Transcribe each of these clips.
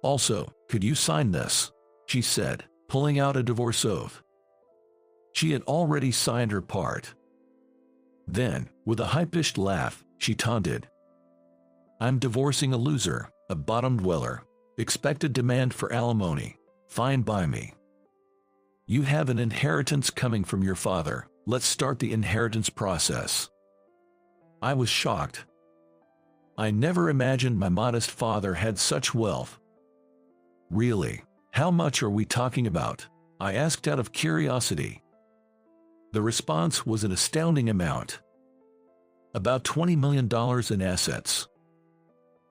Also, could you sign this? She said, pulling out a divorce oath. She had already signed her part. Then, with a high-pitched laugh, she taunted, I'm divorcing a loser, a bottom dweller. Expected demand for alimony. Fine by me. You have an inheritance coming from your father. Let's start the inheritance process. I was shocked. I never imagined my modest father had such wealth. Really? How much are we talking about? I asked out of curiosity. The response was an astounding amount. About $20 million in assets.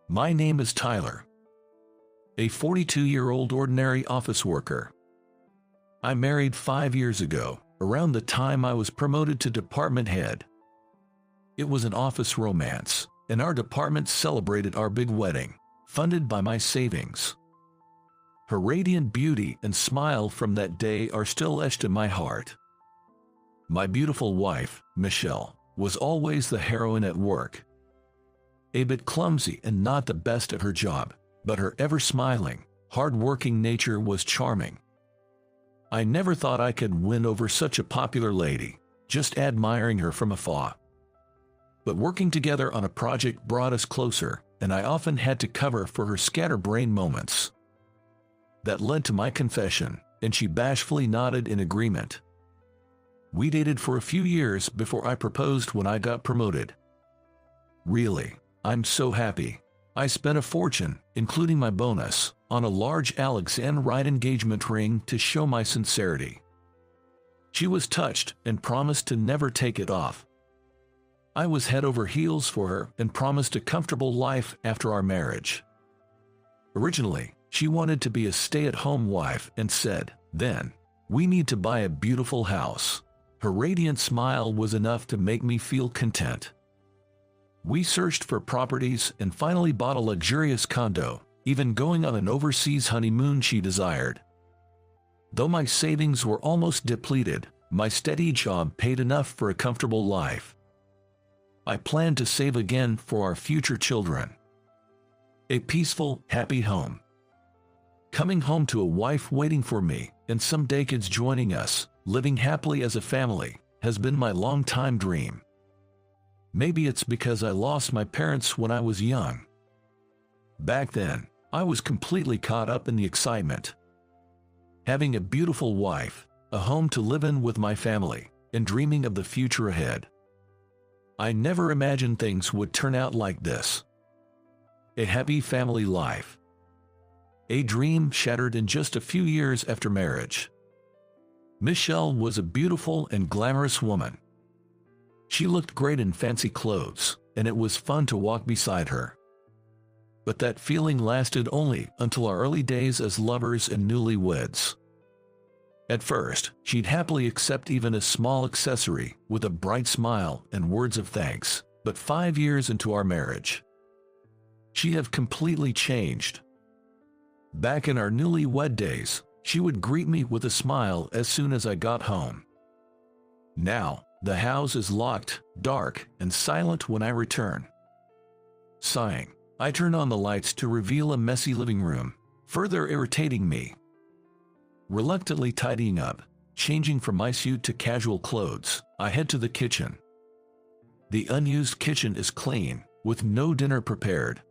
My name is Tyler. A 42-year-old ordinary office worker. I married 5 years ago, around the time I was promoted to department head. It was an office romance, and our department celebrated our big wedding, funded by my savings. Her radiant beauty and smile from that day are still etched in my heart. My beautiful wife, Michelle, was always the heroine at work. A bit clumsy and not the best at her job, but her ever-smiling, hard-working nature was charming. I never thought I could win over such a popular lady, just admiring her from afar. But working together on a project brought us closer, and I often had to cover for her scatterbrained moments. That led to my confession, and she bashfully nodded in agreement. We dated for a few years before I proposed when I got promoted. Really, I'm so happy. I spent a fortune, including my bonus, on a large Alexandrite engagement ring to show my sincerity. She was touched and promised to never take it off. I was head over heels for her and promised a comfortable life after our marriage. Originally, she wanted to be a stay-at-home wife and said, "Then, we need to buy a beautiful house." Her radiant smile was enough to make me feel content. We searched for properties and finally bought a luxurious condo, even going on an overseas honeymoon she desired. Though my savings were almost depleted, my steady job paid enough for a comfortable life. I planned to save again for our future children. A peaceful, happy home. Coming home to a wife waiting for me, and someday kids joining us, living happily as a family, has been my long-time dream. Maybe it's because I lost my parents when I was young. Back then, I was completely caught up in the excitement. Having a beautiful wife, a home to live in with my family, and dreaming of the future ahead. I never imagined things would turn out like this. A happy family life. A dream shattered in just a few years after marriage. Michelle was a beautiful and glamorous woman. She looked great in fancy clothes, and it was fun to walk beside her. But that feeling lasted only until our early days as lovers and newlyweds. At first, she'd happily accept even a small accessory with a bright smile and words of thanks, but 5 years into our marriage, she had completely changed. Back in our newlywed days, she would greet me with a smile as soon as I got home. Now, the house is locked, dark, and silent when I return. Sighing, I turn on the lights to reveal a messy living room, further irritating me. Reluctantly tidying up, changing from my suit to casual clothes, I head to the kitchen. The unused kitchen is clean, with no dinner prepared.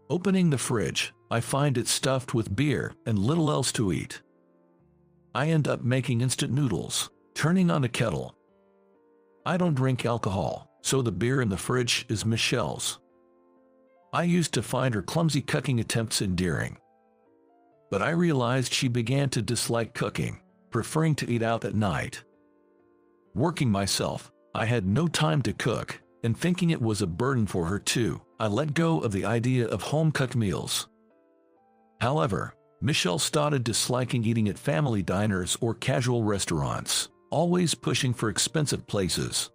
Opening the fridge, I find it stuffed with beer and little else to eat. I end up making instant noodles, turning on a kettle. I don't drink alcohol, so the beer in the fridge is Michelle's. I used to find her clumsy cooking attempts endearing. But I realized she began to dislike cooking, preferring to eat out at night. Working myself, I had no time to cook, and thinking it was a burden for her too, I let go of the idea of home-cooked meals. However, Michelle started disliking eating at family diners or casual restaurants, always pushing for expensive places.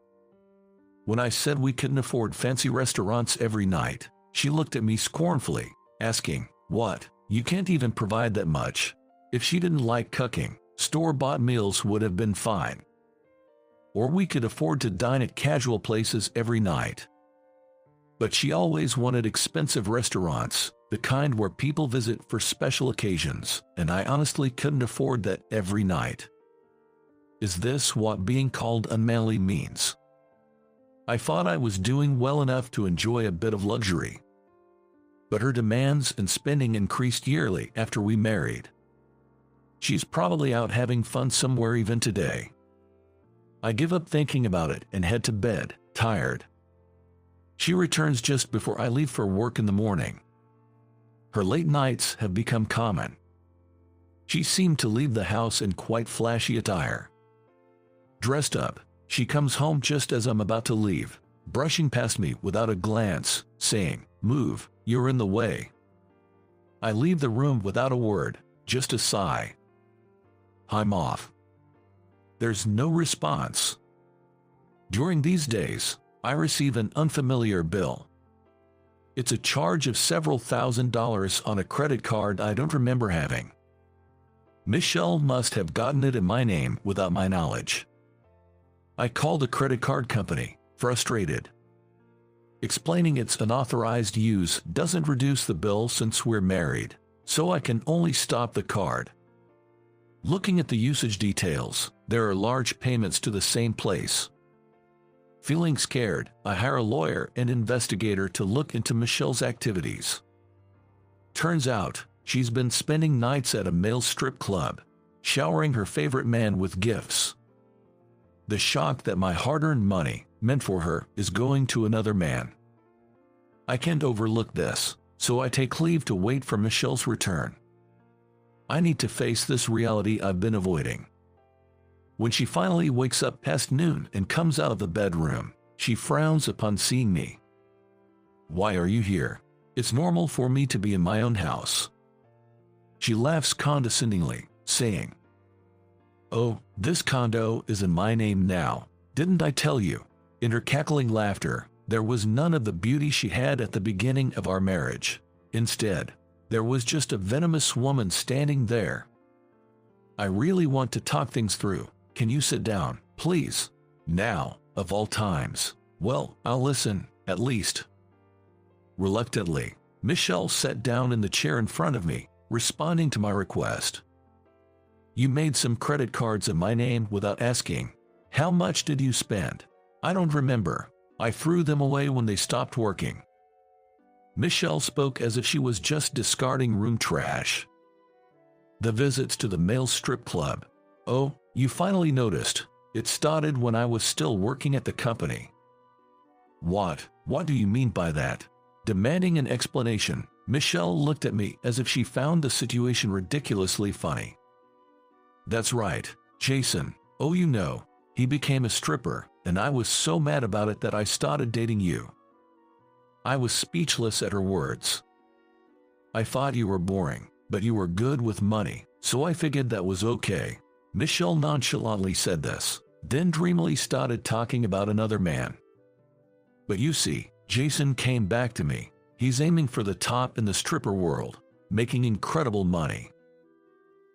When I said we couldn't afford fancy restaurants every night, she looked at me scornfully, asking, "What? You can't even provide that much?" If she didn't like cooking, store-bought meals would have been fine. Or we could afford to dine at casual places every night. But she always wanted expensive restaurants, the kind where people visit for special occasions, and I honestly couldn't afford that every night. Is this what being called unmanly means? I thought I was doing well enough to enjoy a bit of luxury. But her demands and spending increased yearly after we married. She's probably out having fun somewhere even today. I give up thinking about it and head to bed, tired. She returns just before I leave for work in the morning. Her late nights have become common. She seemed to leave the house in quite flashy attire. Dressed up, she comes home just as I'm about to leave, brushing past me without a glance, saying, "Move, you're in the way." I leave the room without a word, just a sigh. I'm off. There's no response. During these days, I receive an unfamiliar bill. It's a charge of several $1,000s on a credit card I don't remember having. Michelle must have gotten it in my name without my knowledge. I call the credit card company, frustrated. Explaining its unauthorized use doesn't reduce the bill since we're married, so I can only stop the card. Looking at the usage details, there are large payments to the same place. Feeling scared, I hire a lawyer and investigator to look into Michelle's activities. Turns out, she's been spending nights at a male strip club, showering her favorite man with gifts. The shock that my hard-earned money, meant for her, is going to another man. I can't overlook this, so I take leave to wait for Michelle's return. I need to face this reality I've been avoiding. When she finally wakes up past noon and comes out of the bedroom, she frowns upon seeing me. "Why are you here? It's normal for me to be in my own house." She laughs condescendingly, saying, "Oh, this condo is in my name now, didn't I tell you?" In her cackling laughter, there was none of the beauty she had at the beginning of our marriage. Instead, there was just a venomous woman standing there. "I really want to talk things through. Can you sit down, please?" Now, of all times. Well, I'll listen, at least. Reluctantly, Michelle sat down in the chair in front of me, responding to my request. "You made some credit cards in my name without asking. How much did you spend?" "I don't remember. I threw them away when they stopped working." Michelle spoke as if she was just discarding room trash. "The visits to the male strip club. Oh, you finally noticed. It started when I was still working at the company." What do you mean by that?" Demanding an explanation, Michelle looked at me as if she found the situation ridiculously funny. "That's right, Jason. Oh, you know, he became a stripper, and I was so mad about it that I started dating you." I was speechless at her words. "I thought you were boring, but you were good with money, so I figured that was okay." Michelle nonchalantly said this, then dreamily started talking about another man. "But you see, Jason came back to me. He's aiming for the top in the stripper world, making incredible money."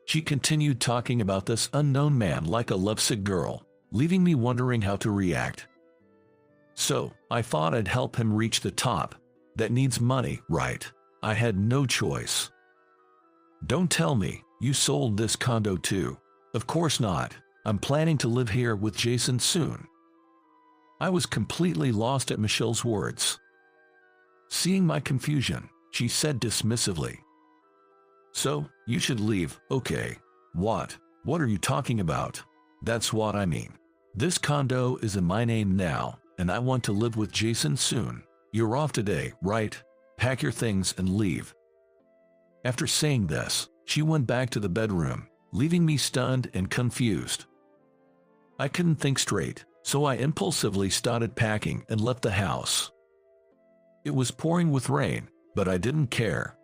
She continued talking about this unknown man like a lovesick girl, leaving me wondering how to react. So, I thought I'd help him reach the top. That needs money, right? I had no choice. "Don't tell me you sold this condo too." "Of course not. I'm planning to live here with Jason soon." I was completely lost at Michelle's words. Seeing my confusion, she said dismissively, "So, you should leave, okay?" What are you talking about?" "That's what I mean. This condo is in my name now, and I want to live with Jason soon. You're off today, right? Pack your things and leave." After saying this, she went back to the bedroom, leaving me stunned and confused. I couldn't think straight, so I impulsively started packing and left the house. It was pouring with rain, but I didn't care.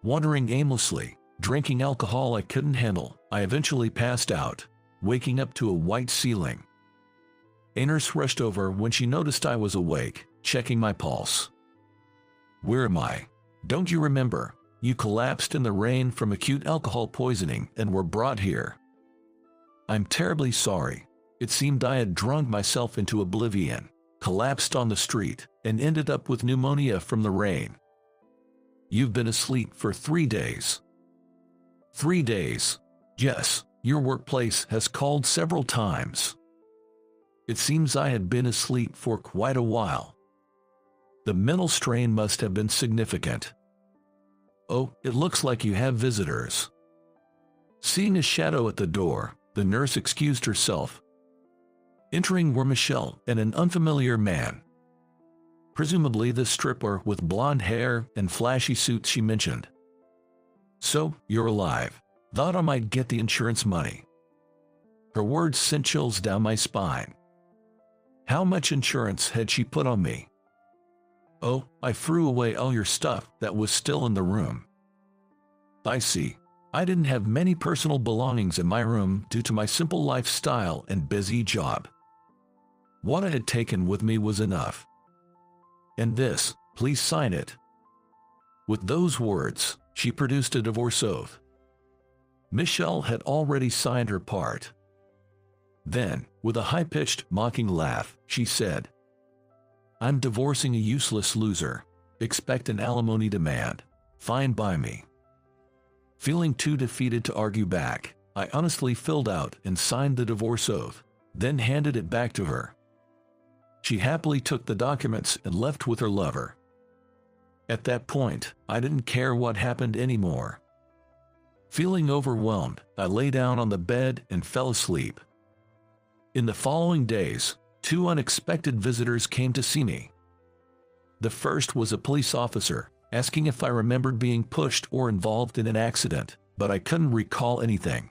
Wandering aimlessly, drinking alcohol I couldn't handle, I eventually passed out, waking up to a white ceiling. A nurse rushed over when she noticed I was awake, checking my pulse. "Where am I? Don't you remember? You collapsed in the rain from acute alcohol poisoning and were brought here." "I'm terribly sorry. It seemed I had drunk myself into oblivion, collapsed on the street, and ended up with pneumonia from the rain." You've been asleep for 3 days. 3 days. Yes, your workplace has called several times. It seems I had been asleep for quite a while. The mental strain must have been significant. Oh, it looks like you have visitors. Seeing a shadow at the door, the nurse excused herself. Entering were Michelle and an unfamiliar man. Presumably the stripper with blonde hair and flashy suits she mentioned. So, you're alive. Thought I might get the insurance money. Her words sent chills down my spine. How much insurance had she put on me? Oh, I threw away all your stuff that was still in the room. I see. I didn't have many personal belongings in my room due to my simple lifestyle and busy job. What I had taken with me was enough. And this, please sign it. With those words, she produced a divorce oath. Michelle had already signed her part. Then, with a high-pitched, mocking laugh, she said, I'm divorcing a useless loser. Expect an alimony demand. Fine by me. Feeling too defeated to argue back, I honestly filled out and signed the divorce oath, then handed it back to her. She happily took the documents and left with her lover. At that point, I didn't care what happened anymore. Feeling overwhelmed, I lay down on the bed and fell asleep. In the following days, 2 unexpected visitors came to see me. The first was a police officer, asking if I remembered being pushed or involved in an accident, but I couldn't recall anything.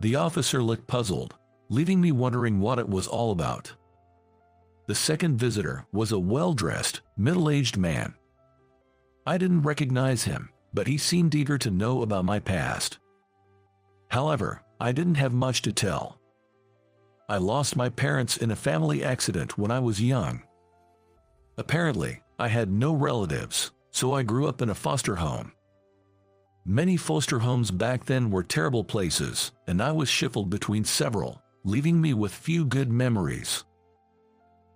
The officer looked puzzled, leaving me wondering what it was all about. The second visitor was a well-dressed, middle-aged man. I didn't recognize him, but he seemed eager to know about my past. However, I didn't have much to tell. I lost my parents in a family accident when I was young. Apparently, I had no relatives, so I grew up in a foster home. Many foster homes back then were terrible places, and I was shuffled between several, leaving me with few good memories.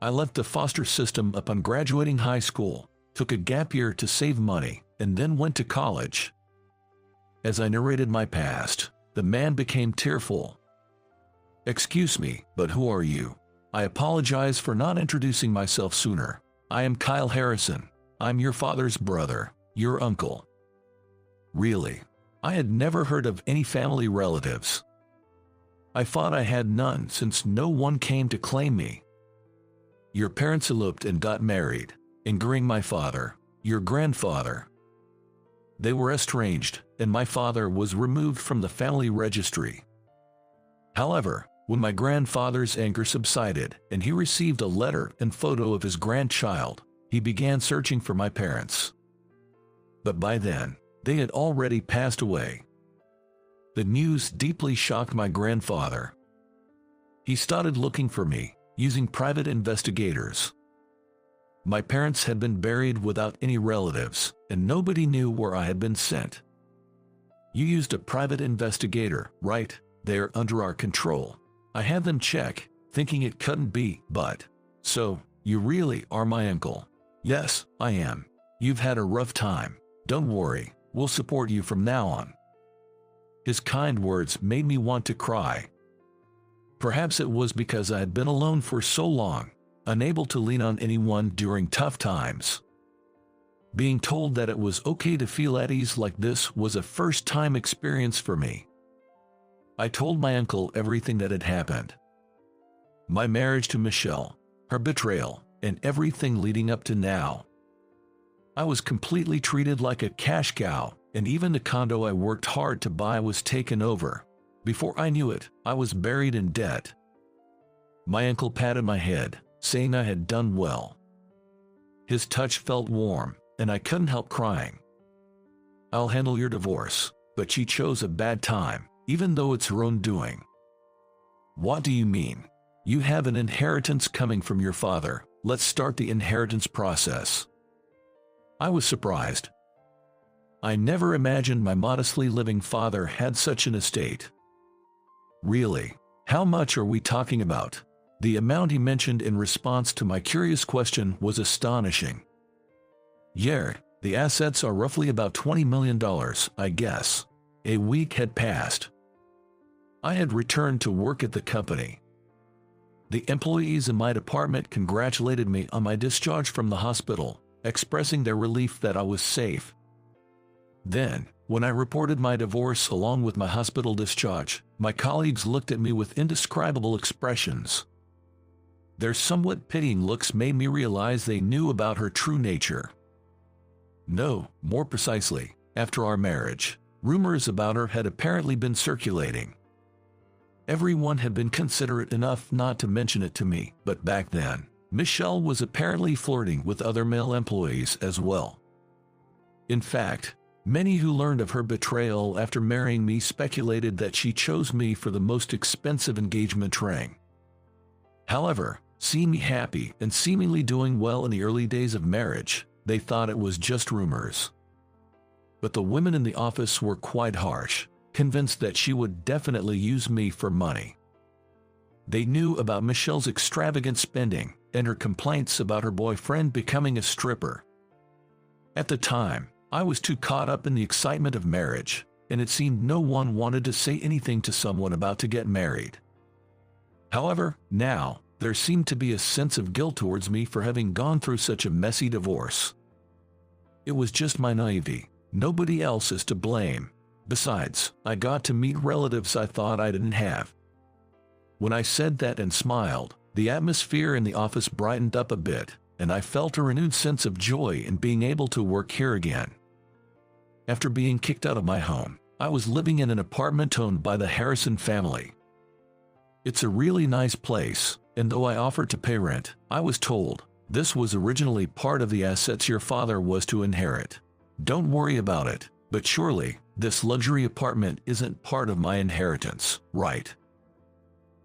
I left the foster system upon graduating high school, took a gap year to save money, and then went to college. As I narrated my past, the man became tearful. Excuse me, but who are you? I apologize for not introducing myself sooner. I am Kyle Harrison. I'm your father's brother, your uncle. Really? I had never heard of any family relatives. I thought I had none since no one came to claim me. Your parents eloped and got married, angering my father, your grandfather. They were estranged, and my father was removed from the family registry. However, when my grandfather's anger subsided and he received a letter and photo of his grandchild, he began searching for my parents. But by then, they had already passed away. The news deeply shocked my grandfather. He started looking for me, using private investigators. My parents had been buried without any relatives, and nobody knew where I had been sent. You used a private investigator, right? They're under our control. I had them check, thinking it couldn't be, but... So, you really are my uncle? Yes, I am. You've had a rough time. Don't worry, we'll support you from now on. His kind words made me want to cry. Perhaps it was because I had been alone for so long, unable to lean on anyone during tough times. Being told that it was okay to feel at ease like this was a first-time experience for me. I told my uncle everything that had happened. My marriage to Michelle, her betrayal, and everything leading up to now. I was completely treated like a cash cow, and even the condo I worked hard to buy was taken over. Before I knew it, I was buried in debt. My uncle patted my head, saying I had done well. His touch felt warm, and I couldn't help crying. I'll handle your divorce, but she chose a bad time, even though it's her own doing. What do you mean? You have an inheritance coming from your father. Let's start the inheritance process. I was surprised. I never imagined my modestly living father had such an estate. Really? How much are we talking about? The amount he mentioned in response to my curious question was astonishing. Yeah, The assets are roughly about $20 million, I guess. A week had passed. I had returned to work at the company. The employees in my department congratulated me on my discharge from the hospital, expressing their relief that I was safe. Then, when I reported my divorce along with my hospital discharge, my colleagues looked at me with indescribable expressions. Their somewhat pitying looks made me realize they knew about her true nature. No, more precisely, after our marriage, rumors about her had apparently been circulating. Everyone had been considerate enough not to mention it to me, but back then, Michelle was apparently flirting with other male employees as well. In fact, many who learned of her betrayal after marrying me speculated that she chose me for the most expensive engagement ring. However, seeing me happy and seemingly doing well in the early days of marriage, they thought it was just rumors. But the women in the office were quite harsh, convinced that she would definitely use me for money. They knew about Michelle's extravagant spending and her complaints about her boyfriend becoming a stripper. At the time, I was too caught up in the excitement of marriage, and it seemed no one wanted to say anything to someone about to get married. However, now, there seemed to be a sense of guilt towards me for having gone through such a messy divorce. It was just my naivety. Nobody else is to blame. Besides, I got to meet relatives I thought I didn't have. When I said that and smiled, the atmosphere in the office brightened up a bit, and I felt a renewed sense of joy in being able to work here again. After being kicked out of my home, I was living in an apartment owned by the Harrison family. It's a really nice place, and though I offered to pay rent, I was told, this was originally part of the assets your father was to inherit. Don't worry about it, but surely, this luxury apartment isn't part of my inheritance, right?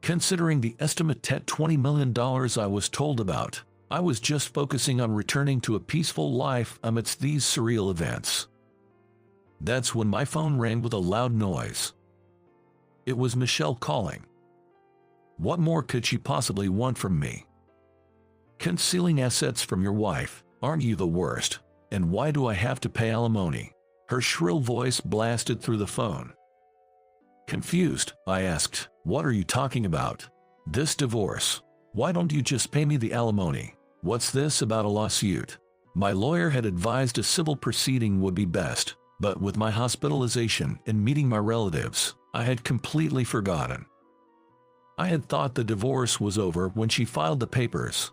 Considering the estimated $20 million I was told about, I was just focusing on returning to a peaceful life amidst these surreal events. That's when my phone rang with a loud noise. It was Michelle calling. What more could she possibly want from me? Concealing assets from your wife, aren't you the worst? And why do I have to pay alimony? Her shrill voice blasted through the phone. Confused, I asked, what are you talking about? This divorce. Why don't you just pay me the alimony? What's this about a lawsuit? My lawyer had advised a civil proceeding would be best, but with my hospitalization and meeting my relatives, I had completely forgotten. I had thought the divorce was over when she filed the papers.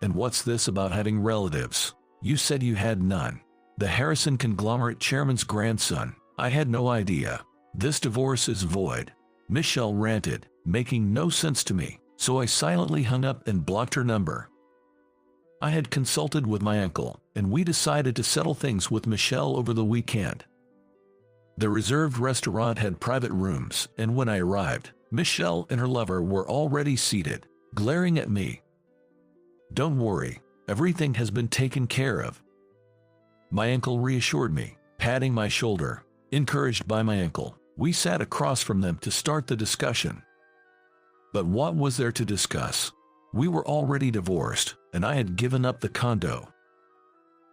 And what's this about having relatives? You said you had none. The Harrison conglomerate chairman's grandson. I had no idea. This divorce is void. Michelle ranted, making no sense to me, so I silently hung up and blocked her number. I had consulted with my uncle, and we decided to settle things with Michelle over the weekend. The reserved restaurant had private rooms, and when I arrived, Michelle and her lover were already seated, glaring at me. Don't worry, everything has been taken care of. My uncle reassured me, patting my shoulder. Encouraged by my uncle, we sat across from them to start the discussion. But what was there to discuss? We were already divorced, and I had given up the condo.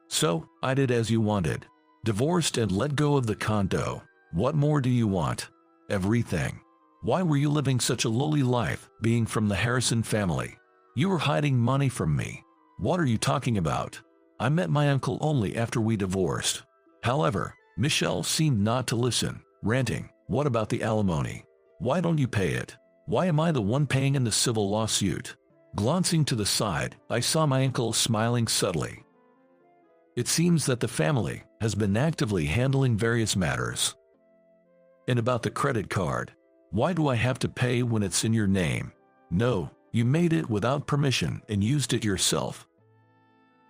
So, I did as you wanted. Divorced and let go of the condo. What more do you want? Everything. Why were you living such a lowly life, being from the Harrison family? You were hiding money from me. What are you talking about? I met my uncle only after we divorced. However, Michelle seemed not to listen, ranting, what about the alimony? Why don't you pay it? Why am I the one paying in the civil lawsuit? Glancing to the side, I saw my uncle smiling subtly. It seems that the family has been actively handling various matters. And about the credit card, why do I have to pay when it's in your name? No, you made it without permission and used it yourself.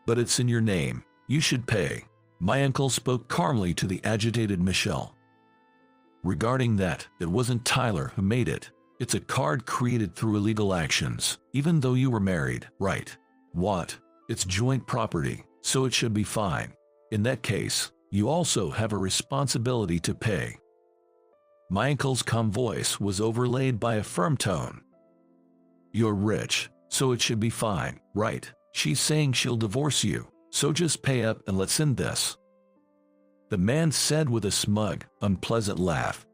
But it's in your name, you should pay. My uncle spoke calmly to the agitated Michelle. Regarding that, it wasn't Tyler who made it. It's a card created through illegal actions, even though you were married, right? What? It's joint property, so it should be fine. In that case, you also have a responsibility to pay. My uncle's calm voice was overlaid by a firm tone. You're rich, so it should be fine, right? She's saying she'll divorce you. so just pay up and let's end this," the man said with a smug, unpleasant laugh.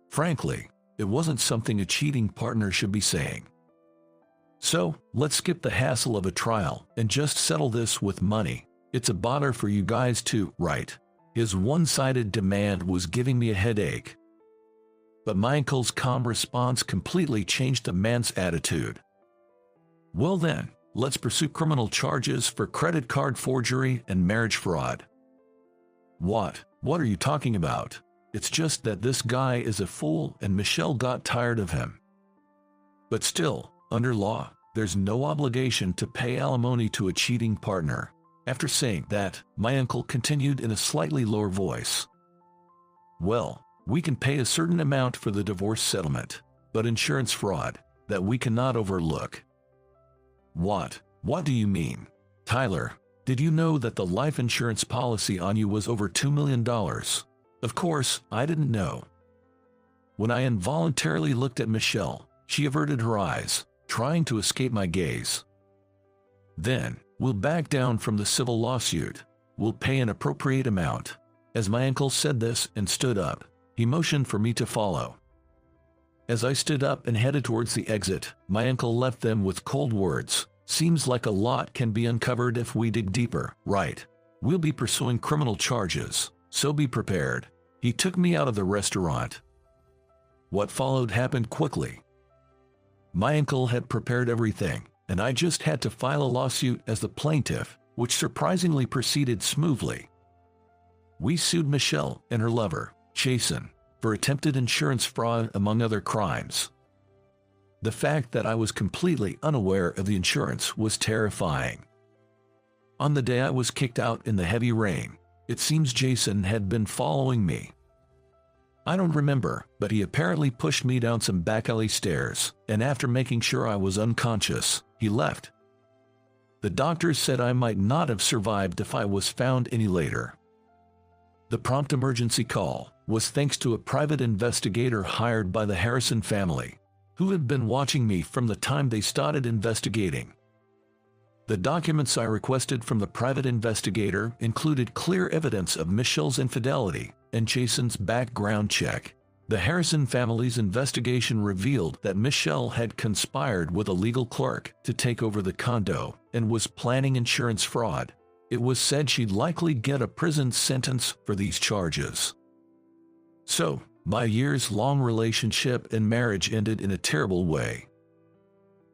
Frankly, it wasn't something a cheating partner should be saying. "So, let's skip the hassle of a trial and just settle this with money. It's a bother for you guys too, right?" His one-sided demand was giving me a headache. But my uncle's calm response completely changed the man's attitude. "Well then, let's pursue criminal charges for credit card forgery and marriage fraud." What are you talking about? It's just that this guy is a fool and Michelle got tired of him." But still, under law, there's no obligation to pay alimony to a cheating partner. After saying that, my uncle continued in a slightly lower voice. "Well, we can pay a certain amount for the divorce settlement, but insurance fraud, that we cannot overlook." What do you mean? Tyler, did you know that the life insurance policy on you was over $2 million? Of course, I didn't know. When I involuntarily looked at Michelle, she averted her eyes, trying to escape my gaze. "Then, we'll back down from the civil lawsuit. We'll pay an appropriate amount." As my uncle said this and stood up, he motioned for me to follow. As I stood up and headed towards the exit, my uncle left them with cold words. "Seems like a lot can be uncovered if we dig deeper, right? We'll be pursuing criminal charges, so be prepared." He took me out of the restaurant. What followed happened quickly. My uncle had prepared everything, and I just had to file a lawsuit as the plaintiff, which surprisingly proceeded smoothly. We sued Michelle and her lover, Jason, for attempted insurance fraud among other crimes. The fact that I was completely unaware of the insurance was terrifying. On the day I was kicked out in the heavy rain, it seems Jason had been following me. I don't remember, but he apparently pushed me down some back alley stairs, and after making sure I was unconscious, he left. The doctors said I might not have survived if I was found any later. The prompt emergency call was thanks to a private investigator hired by the Harrison family, who had been watching me from the time they started investigating. The documents I requested from the private investigator included clear evidence of Michelle's infidelity and Jason's background check. The Harrison family's investigation revealed that Michelle had conspired with a legal clerk to take over the condo and was planning insurance fraud. It was said she'd likely get a prison sentence for these charges. So, my years-long relationship and marriage ended in a terrible way.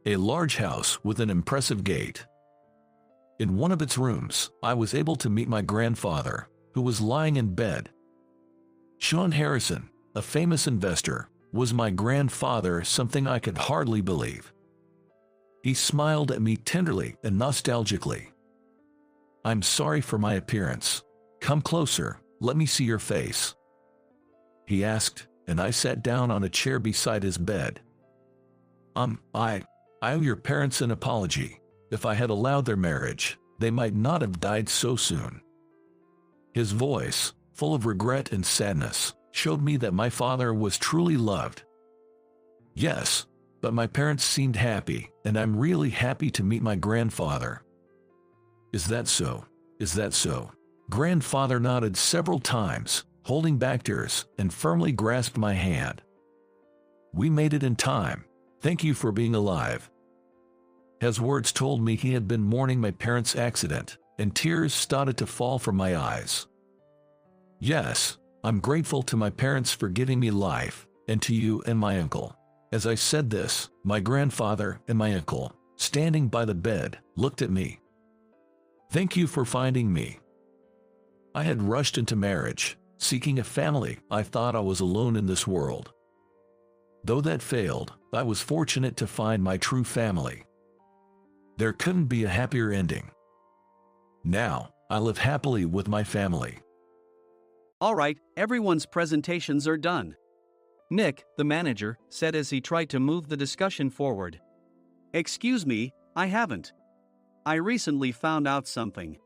A large house with an impressive gate. In one of its rooms, I was able to meet my grandfather, who was lying in bed. Sean Harrison, a famous investor, was my grandfather, something I could hardly believe. He smiled at me tenderly and nostalgically. "I'm sorry for my appearance. Come closer, let me see your face," he asked, and I sat down on a chair beside his bed. I owe your parents an apology. If I had allowed their marriage, they might not have died so soon." His voice, full of regret and sadness, showed me that my father was truly loved. "Yes, but my parents seemed happy, and I'm really happy to meet my grandfather." Is that so? Is that so?" Grandfather nodded several times, holding back tears, and firmly grasped my hand. "We made it in time. Thank you for being alive." His words told me he had been mourning my parents' accident, and tears started to fall from my eyes. "Yes, I'm grateful to my parents for giving me life, and to you and my uncle." As I said this, my grandfather and my uncle, standing by the bed, looked at me. "Thank you for finding me." I had rushed into marriage, seeking a family. I thought I was alone in this world. Though that failed, I was fortunate to find my true family. There couldn't be a happier ending. Now, I live happily with my family. All right, everyone's presentations are done. Nick, the manager, said as he tried to move the discussion forward. "Excuse me, I haven't. I recently found out something."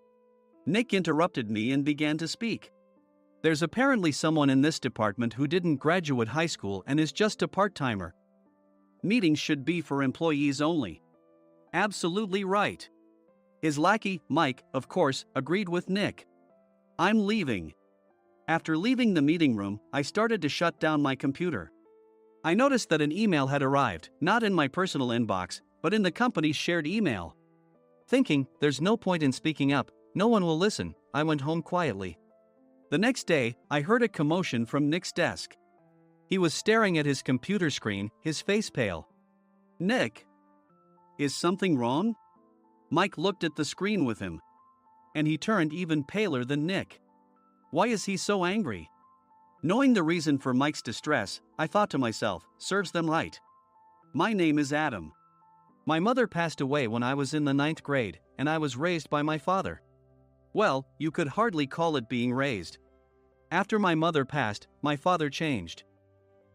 Nick interrupted me and began to speak. "There's apparently someone in this department who didn't graduate high school and is just a part-timer. Meetings should be for employees only." "Absolutely right. His lackey, Mike, of course, agreed with Nick. I'm leaving. After leaving the meeting room, I started to shut down my computer. I noticed that an email had arrived, not in my personal inbox, but in the company's shared email. Thinking, there's no point in speaking up, no one will listen, I went home quietly. The next day, I heard a commotion from Nick's desk. He was staring at his computer screen, his face pale. Nick! Is something wrong? Mike looked at the screen with him. And he turned even paler than Nick. Why is he so angry? Knowing the reason for Mike's distress, I thought to myself, serves them right. My name is Adam. My mother passed away when I was in the 9th grade, and I was raised by my father. Well, you could hardly call it being raised. After my mother passed, my father changed.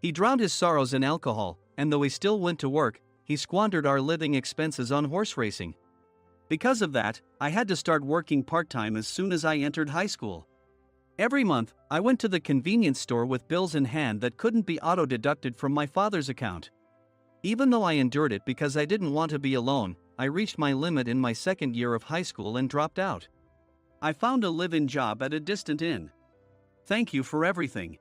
He drowned his sorrows in alcohol, and though he still went to work, he squandered our living expenses on horse racing. Because of that, I had to start working part-time as soon as I entered high school. Every month, I went to the convenience store with bills in hand that couldn't be auto-deducted from my father's account. Even though I endured it because I didn't want to be alone, I reached my limit in my second year of high school and dropped out. I found a live-in job at a distant inn. Thank you for everything.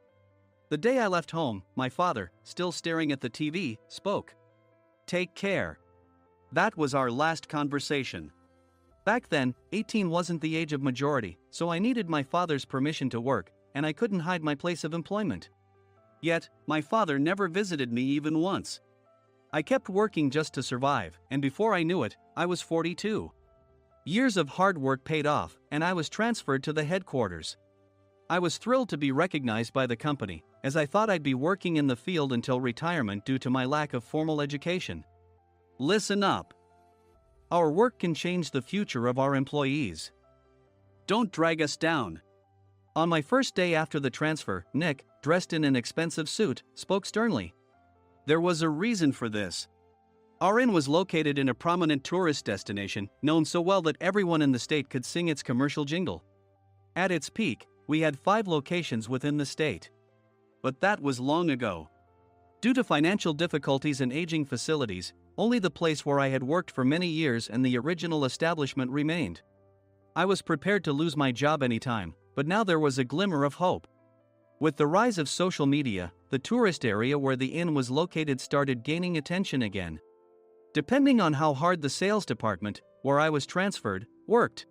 The day I left home, my father, still staring at the TV, spoke. Take care. That was our last conversation. Back then, 18 wasn't the age of majority, so I needed my father's permission to work, and I couldn't hide my place of employment. Yet, my father never visited me even once. I kept working just to survive, and before I knew it, I was 42. Years of hard work paid off, and I was transferred to the headquarters. I was thrilled to be recognized by the company, as I thought I'd be working in the field until retirement due to my lack of formal education. Listen up. Our work can change the future of our employees. Don't drag us down. On my first day after the transfer, Nick, dressed in an expensive suit, spoke sternly. There was a reason for this. Our inn was located in a prominent tourist destination, known so well that everyone in the state could sing its commercial jingle. At its peak, we had 5 locations within the state. But that was long ago. Due to financial difficulties and aging facilities, only the place where I had worked for many years and the original establishment remained. I was prepared to lose my job anytime, but now there was a glimmer of hope. With the rise of social media, the tourist area where the inn was located started gaining attention again. Depending on how hard the sales department, where I was transferred, worked,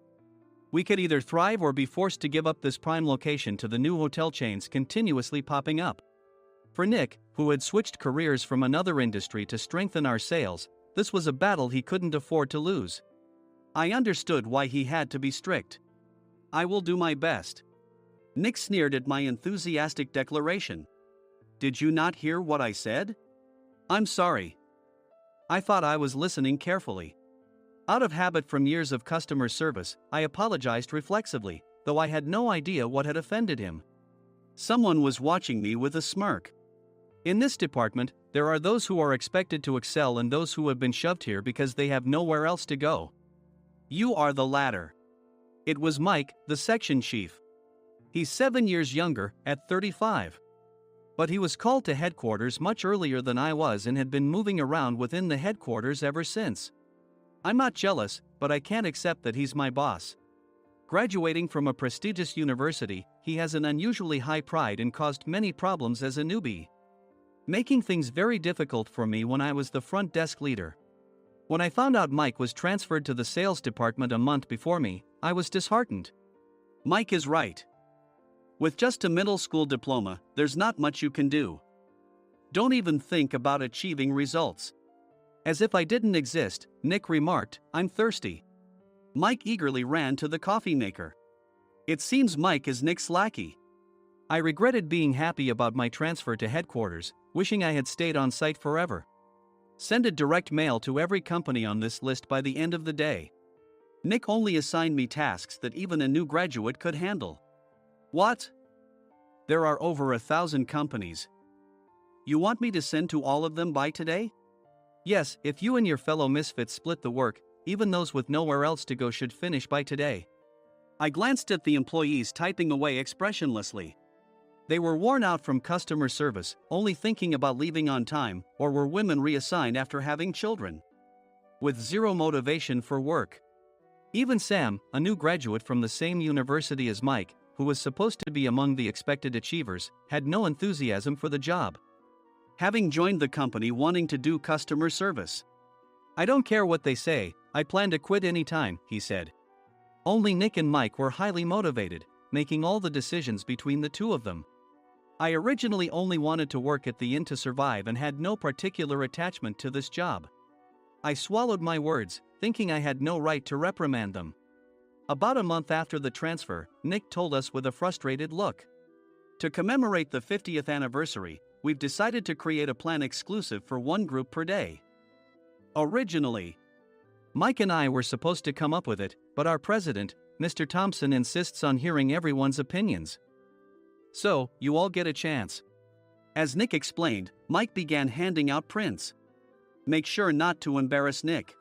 we could either thrive or be forced to give up this prime location to the new hotel chains continuously popping up. For Nick, who had switched careers from another industry to strengthen our sales, this was a battle he couldn't afford to lose. I understood why he had to be strict. I will do my best. Nick sneered at my enthusiastic declaration. Did you not hear what I said? I'm sorry. I thought I was listening carefully. Out of habit from years of customer service, I apologized reflexively, though I had no idea what had offended him. Someone was watching me with a smirk. In this department, there are those who are expected to excel and those who have been shoved here because they have nowhere else to go. You are the latter. It was Mike, the section chief. He's 7 years younger, at 35. But he was called to headquarters much earlier than I was and had been moving around within the headquarters ever since. I'm not jealous, but I can't accept that he's my boss. Graduating from a prestigious university, he has an unusually high pride and caused many problems as a newbie, making things very difficult for me when I was the front desk leader. When I found out Mike was transferred to the sales department a month before me, I was disheartened. Mike is right. With just a middle school diploma, there's not much you can do. Don't even think about achieving results. As if I didn't exist, Nick remarked, I'm thirsty. Mike eagerly ran to the coffee maker. It seems Mike is Nick's lackey. I regretted being happy about my transfer to headquarters, wishing I had stayed on site forever. Send a direct mail to every company on this list by the end of the day. Nick only assigned me tasks that even a new graduate could handle. What? There are over 1,000 companies. You want me to send to all of them by today? Yes, if you and your fellow misfits split the work, even those with nowhere else to go should finish by today. I glanced at the employees typing away expressionlessly. They were worn out from customer service, only thinking about leaving on time, or were women reassigned after having children, with zero motivation for work. Even Sam, a new graduate from the same university as Mike, who was supposed to be among the expected achievers, had no enthusiasm for the job. Having joined the company wanting to do customer service. "I don't care what they say, I plan to quit anytime," he said. Only Nick and Mike were highly motivated, making all the decisions between the two of them. I originally only wanted to work at the inn to survive and had no particular attachment to this job. I swallowed my words, thinking I had no right to reprimand them. About a month after the transfer, Nick told us with a frustrated look. "To commemorate the 50th anniversary, we've decided to create a plan exclusive for one group per day. Originally, Mike and I were supposed to come up with it, but our president, Mr. Thompson, insists on hearing everyone's opinions. So, you all get a chance." As Nick explained, Mike began handing out prints. "Make sure not to embarrass Nick.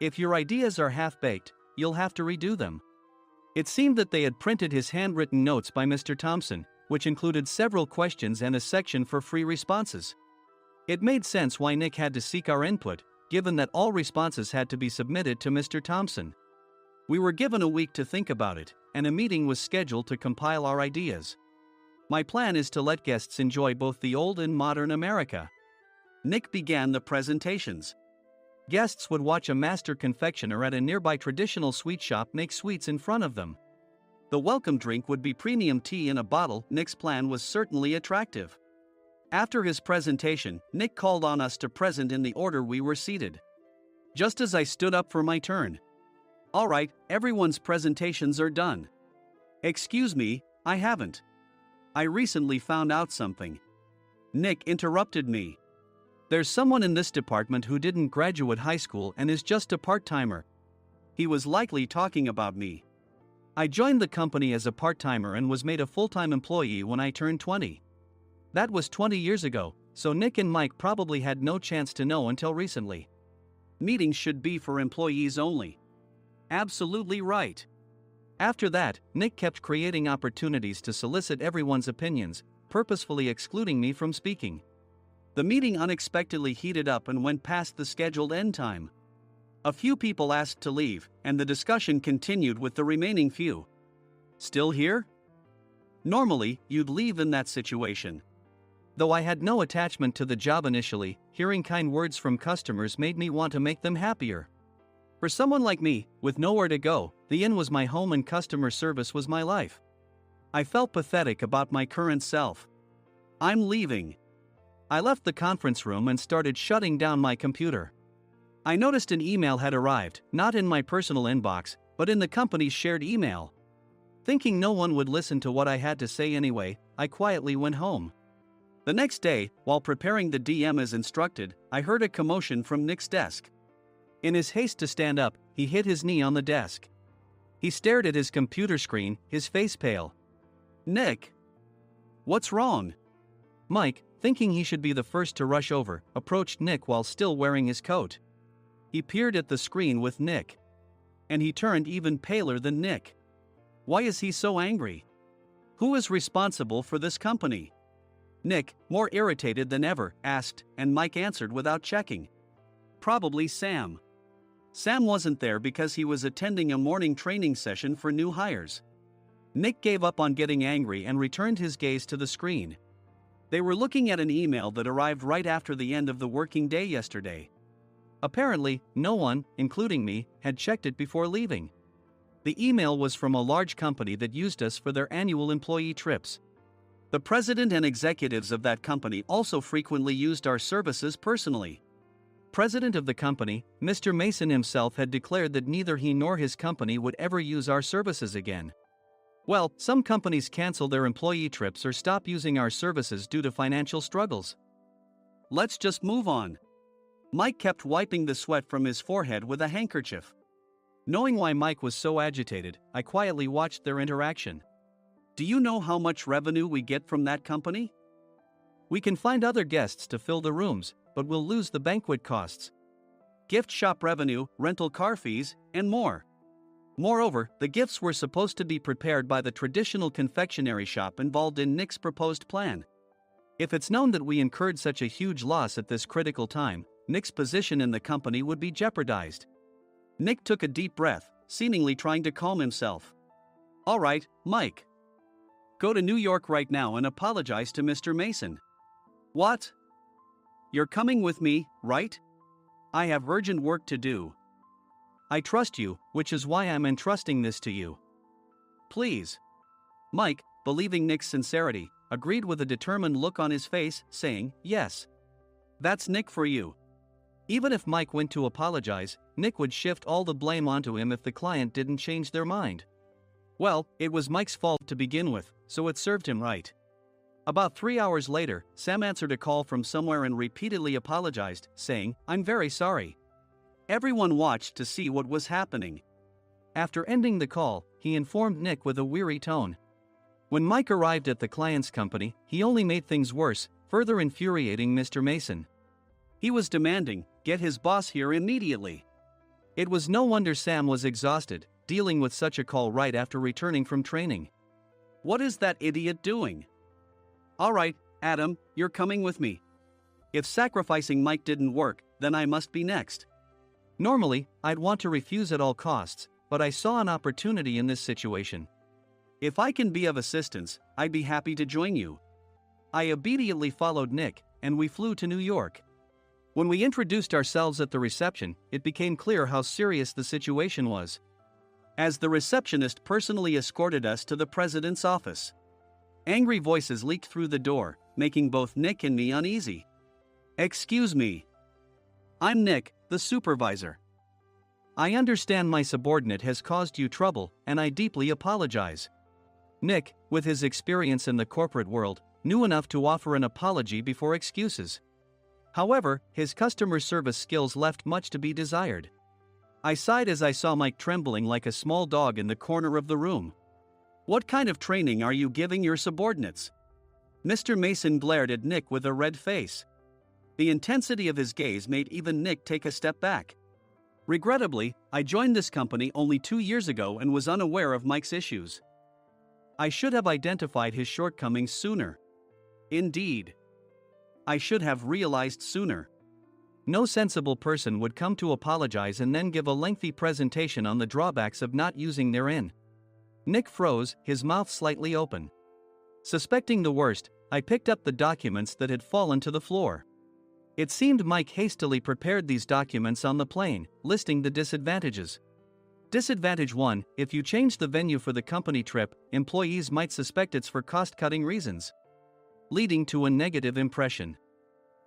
If your ideas are half-baked, you'll have to redo them." It seemed that they had printed his handwritten notes by Mr. Thompson, which included several questions and a section for free responses. It made sense why Nick had to seek our input, given that all responses had to be submitted to Mr. Thompson. We were given a week to think about it, and a meeting was scheduled to compile our ideas. My plan is to let guests enjoy both the old and modern America. Nick began the presentations. Guests would watch a master confectioner at a nearby traditional sweet shop make sweets in front of them. The welcome drink would be premium tea in a bottle. Nick's plan was certainly attractive. After his presentation, Nick called on us to present in the order we were seated. Just as I stood up for my turn. "All right, everyone's presentations are done." "Excuse me, I haven't. I recently found out something." Nick interrupted me. "There's someone in this department who didn't graduate high school and is just a part-timer." He was likely talking about me. I joined the company as a part-timer and was made a full-time employee when I turned 20. That was 20 years ago, so Nick and Mike probably had no chance to know until recently. "Meetings should be for employees only." Absolutely right. After that, Nick kept creating opportunities to solicit everyone's opinions, purposefully excluding me from speaking. The meeting unexpectedly heated up and went past the scheduled end time. A few people asked to leave, and the discussion continued with the remaining few. "Still here?" Normally, you'd leave in that situation. Though I had no attachment to the job initially, hearing kind words from customers made me want to make them happier. For someone like me, with nowhere to go, the inn was my home and customer service was my life. I felt pathetic about my current self. "I'm leaving." I left the conference room and started shutting down my computer. I noticed an email had arrived, not in my personal inbox, but in the company's shared email. Thinking no one would listen to what I had to say anyway, I quietly went home. The next day, while preparing the DM as instructed, I heard a commotion from Nick's desk. In his haste to stand up, he hit his knee on the desk. He stared at his computer screen, his face pale. "Nick, what's wrong?" Mike, thinking he should be the first to rush over, approached Nick while still wearing his coat. He peered at the screen with Nick. And he turned even paler than Nick. Why is he so angry? Who is responsible for this company? Nick, more irritated than ever, asked, and Mike answered without checking. Probably Sam. Sam wasn't there because he was attending a morning training session for new hires. Nick gave up on getting angry and returned his gaze to the screen. They were looking at an email that arrived right after the end of the working day yesterday. Apparently, no one, including me, had checked it before leaving. The email was from a large company that used us for their annual employee trips. The president and executives of that company also frequently used our services personally. President of the company, Mr. Mason himself, had declared that neither he nor his company would ever use our services again. Well, some companies cancel their employee trips or stop using our services due to financial struggles. Let's just move on. Mike kept wiping the sweat from his forehead with a handkerchief. Knowing why Mike was so agitated, I quietly watched their interaction. Do you know how much revenue we get from that company? We can find other guests to fill the rooms, but we'll lose the banquet costs, gift shop revenue, rental car fees, and more. Moreover, the gifts were supposed to be prepared by the traditional confectionery shop involved in Nick's proposed plan. If it's known that we incurred such a huge loss at this critical time, Nick's position in the company would be jeopardized. Nick took a deep breath, seemingly trying to calm himself. All right, Mike. Go to New York right now and apologize to Mr. Mason. What? You're coming with me, right? I have urgent work to do. I trust you, which is why I'm entrusting this to you. Please. Mike, believing Nick's sincerity, agreed with a determined look on his face, saying, yes. That's Nick for you. Even if Mike went to apologize, Nick would shift all the blame onto him if the client didn't change their mind. Well, it was Mike's fault to begin with, so it served him right. About 3 hours later, Sam answered a call from somewhere and repeatedly apologized, saying, I'm very sorry. Everyone watched to see what was happening. After ending the call, he informed Nick with a weary tone. When Mike arrived at the client's company, he only made things worse, further infuriating Mr. Mason. He was demanding, get his boss here immediately. It was no wonder Sam was exhausted, dealing with such a call right after returning from training. What is that idiot doing? All right, Adam, you're coming with me. If sacrificing Mike didn't work, then I must be next. Normally, I'd want to refuse at all costs, but I saw an opportunity in this situation. If I can be of assistance, I'd be happy to join you. I immediately followed Nick, and we flew to New York. When we introduced ourselves at the reception, it became clear how serious the situation was. As the receptionist personally escorted us to the president's office. Angry voices leaked through the door, making both Nick and me uneasy. Excuse me. I'm Nick, the supervisor. I understand my subordinate has caused you trouble, and I deeply apologize. Nick, with his experience in the corporate world, knew enough to offer an apology before excuses. However, his customer service skills left much to be desired. I sighed as I saw Mike trembling like a small dog in the corner of the room. What kind of training are you giving your subordinates? Mr. Mason glared at Nick with a red face. The intensity of his gaze made even Nick take a step back. Regrettably, I joined this company only 2 years ago and was unaware of Mike's issues. I should have identified his shortcomings sooner. Indeed. I should have realized sooner. No sensible person would come to apologize and then give a lengthy presentation on the drawbacks of not using their in. Nick froze, his mouth slightly open. Suspecting the worst, I picked up the documents that had fallen to the floor. It seemed Mike hastily prepared these documents on the plane, listing the disadvantages. Disadvantage 1, if you change the venue for the company trip, employees might suspect it's for cost-cutting reasons, leading to a negative impression.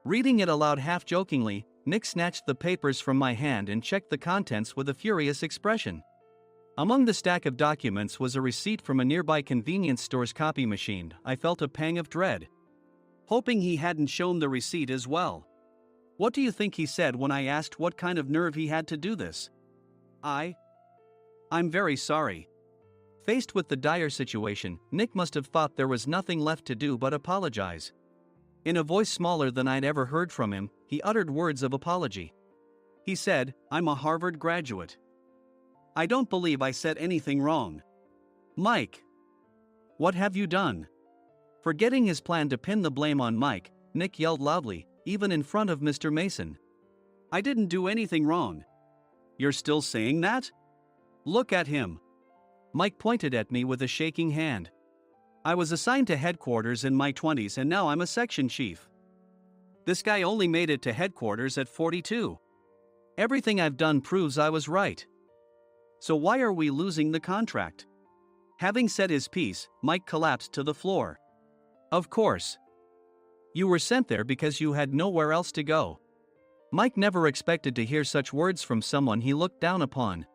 Reading it aloud half-jokingly, Nick snatched the papers from my hand and checked the contents with a furious expression. Among the stack of documents was a receipt from a nearby convenience store's copy machine. I felt a pang of dread, hoping he hadn't shown the receipt as well. What do you think he said when I asked what kind of nerve he had to do this? I'm very sorry. Faced with the dire situation, Nick must have thought there was nothing left to do but apologize. In a voice smaller than I'd ever heard from him, he uttered words of apology. He said, I'm a Harvard graduate. I don't believe I said anything wrong. Mike! What have you done? Forgetting his plan to pin the blame on Mike, Nick yelled loudly, even in front of Mr. Mason. I didn't do anything wrong. You're still saying that? Look at him. Mike pointed at me with a shaking hand. I was assigned to headquarters in my 20s and now I'm a section chief. This guy only made it to headquarters at 42. Everything I've done proves I was right. So why are we losing the contract? Having said his piece, Mike collapsed to the floor. Of course. You were sent there because you had nowhere else to go. Mike never expected to hear such words from someone he looked down upon.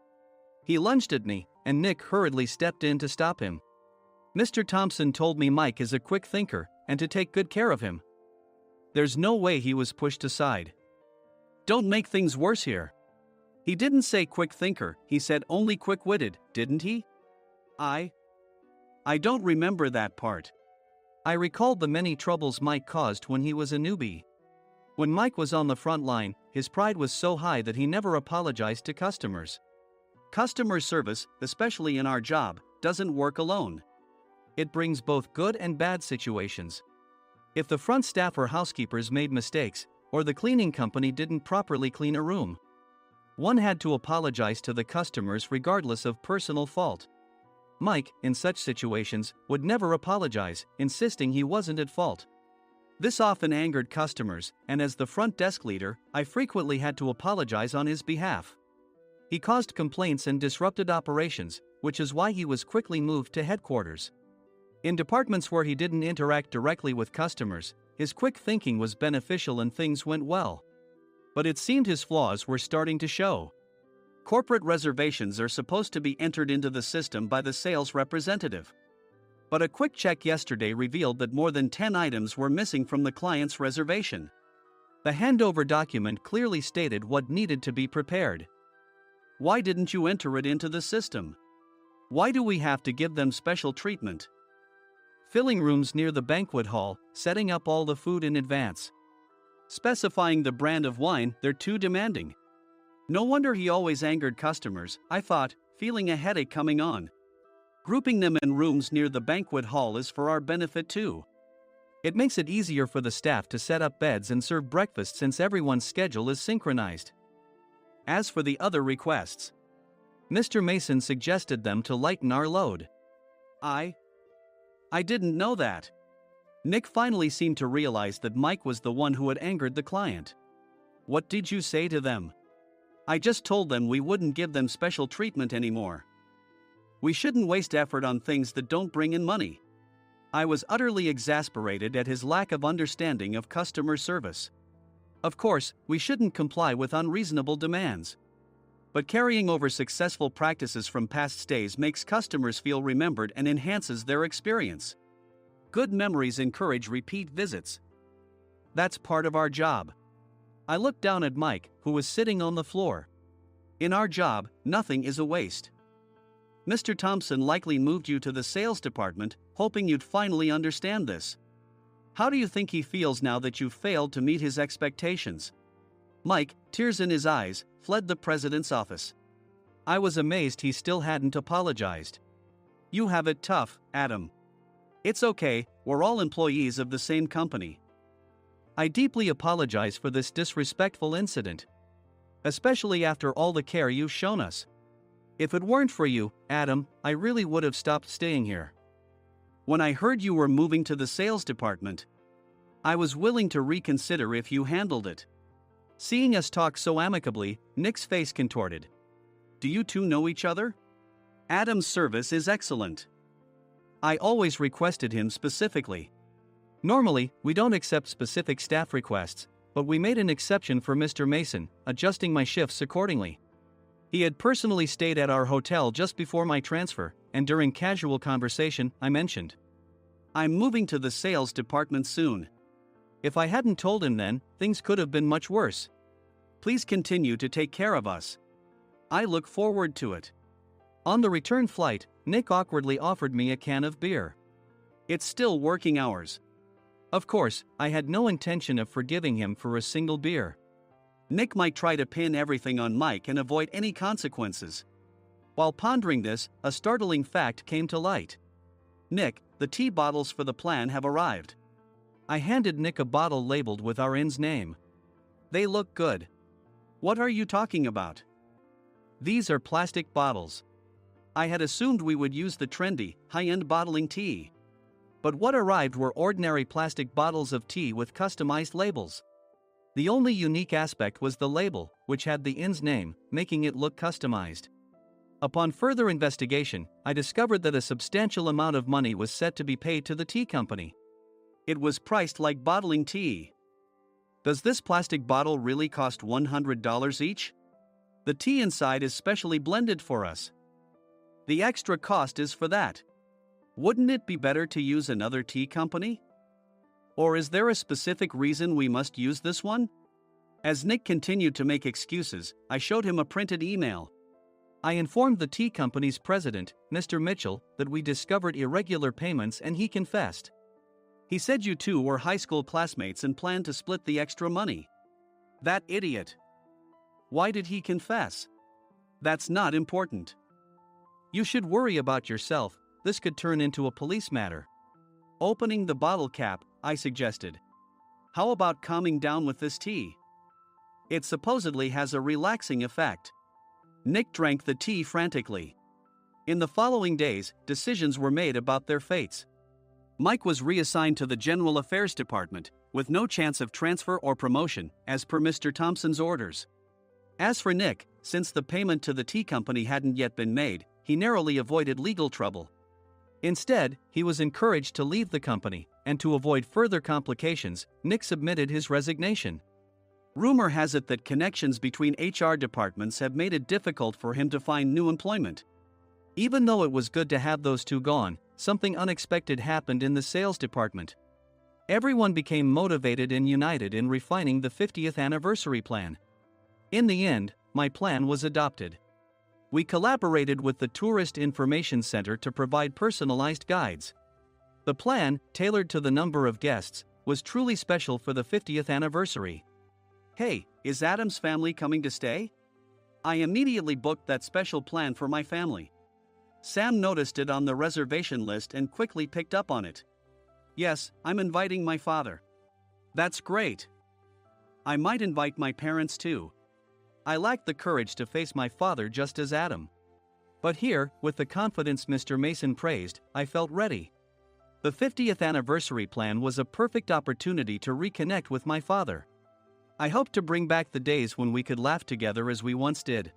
He lunged at me, and Nick hurriedly stepped in to stop him. Mr. Thompson told me Mike is a quick thinker, and to take good care of him. There's no way he was pushed aside. Don't make things worse here. He didn't say quick thinker, he said only quick-witted, didn't he? I don't remember that part. I recalled the many troubles Mike caused when he was a newbie. When Mike was on the front line, his pride was so high that he never apologized to customers. Customer service, especially in our job, doesn't work alone. It brings both good and bad situations. If the front staff or housekeepers made mistakes, or the cleaning company didn't properly clean a room, One had to apologize to the customers regardless of personal fault. Mike, in such situations, would never apologize, insisting he wasn't at fault. This often angered customers, and as the front desk leader, I frequently had to apologize on his behalf. He caused complaints and disrupted operations, which is why he was quickly moved to headquarters. In departments where he didn't interact directly with customers, his quick thinking was beneficial and things went well. But it seemed his flaws were starting to show. Corporate reservations are supposed to be entered into the system by the sales representative. But a quick check yesterday revealed that more than 10 items were missing from the client's reservation. The handover document clearly stated what needed to be prepared. Why didn't you enter it into the system? Why do we have to give them special treatment? Filling rooms near the banquet hall, setting up all the food in advance. Specifying the brand of wine, they're too demanding. No wonder he always angered customers, I thought, feeling a headache coming on. Grouping them in rooms near the banquet hall is for our benefit too. It makes it easier for the staff to set up beds and serve breakfast since everyone's schedule is synchronized. As for the other requests, Mr. Mason suggested them to lighten our load. I didn't know that. Nick finally seemed to realize that Mike was the one who had angered the client. What did you say to them? I just told them we wouldn't give them special treatment anymore. We shouldn't waste effort on things that don't bring in money. I was utterly exasperated at his lack of understanding of customer service. Of course, we shouldn't comply with unreasonable demands. But carrying over successful practices from past stays makes customers feel remembered and enhances their experience. Good memories encourage repeat visits. That's part of our job. I looked down at Mike, who was sitting on the floor. In our job, nothing is a waste. Mr. Thompson likely moved you to the sales department, hoping you'd finally understand this. How do you think he feels now that you've failed to meet his expectations? Mike, tears in his eyes, fled the president's office. I was amazed he still hadn't apologized. You have it tough, Adam. It's okay, we're all employees of the same company. I deeply apologize for this disrespectful incident. Especially after all the care you've shown us. If it weren't for you, Adam, I really would have stopped staying here. When I heard you were moving to the sales department, I was willing to reconsider if you handled it. Seeing us talk so amicably, Nick's face contorted. Do you two know each other? Adam's service is excellent. I always requested him specifically. Normally, we don't accept specific staff requests, but we made an exception for Mr. Mason, adjusting my shifts accordingly. He had personally stayed at our hotel just before my transfer, and during casual conversation, I mentioned, I'm moving to the sales department soon. If I hadn't told him then, things could have been much worse. Please continue to take care of us. I look forward to it. On the return flight, Nick awkwardly offered me a can of beer. It's still working hours. Of course, I had no intention of forgiving him for a single beer. Nick might try to pin everything on Mike and avoid any consequences. While pondering this, a startling fact came to light. Nick, the tea bottles for the plan have arrived. I handed Nick a bottle labeled with our inn's name. They look good. What are you talking about? These are plastic bottles. I had assumed we would use the trendy, high-end bottling tea. But what arrived were ordinary plastic bottles of tea with customized labels. The only unique aspect was the label, which had the inn's name, making it look customized. Upon further investigation, I discovered that a substantial amount of money was set to be paid to the tea company. It was priced like bottling tea. Does this plastic bottle really cost $100 each? The tea inside is specially blended for us. The extra cost is for that. Wouldn't it be better to use another tea company? Or is there a specific reason we must use this one? As Nick continued to make excuses, I showed him a printed email. I informed the tea company's president, Mr. Mitchell, that we discovered irregular payments and he confessed. He said you two were high school classmates and planned to split the extra money. That idiot. Why did he confess? That's not important. You should worry about yourself, this could turn into a police matter. Opening the bottle cap, I suggested. How about calming down with this tea? It supposedly has a relaxing effect. Nick drank the tea frantically. In the following days, decisions were made about their fates. Mike was reassigned to the General Affairs Department, with no chance of transfer or promotion, as per Mr. Thompson's orders. As for Nick, since the payment to the tea company hadn't yet been made, he narrowly avoided legal trouble. Instead, he was encouraged to leave the company, and to avoid further complications, Nick submitted his resignation. Rumor has it that connections between HR departments have made it difficult for him to find new employment. Even though it was good to have those two gone, something unexpected happened in the sales department. Everyone became motivated and united in refining the 50th anniversary plan. In the end, my plan was adopted. We collaborated with the Tourist Information Center to provide personalized guides. The plan, tailored to the number of guests, was truly special for the 50th anniversary. "Hey, is Adam's family coming to stay?" I immediately booked that special plan for my family. Sam noticed it on the reservation list and quickly picked up on it. "Yes, I'm inviting my father." "That's great. I might invite my parents too." I lacked the courage to face my father just as Adam. But here, with the confidence Mr. Mason praised, I felt ready. The 50th anniversary plan was a perfect opportunity to reconnect with my father. I hoped to bring back the days when we could laugh together as we once did.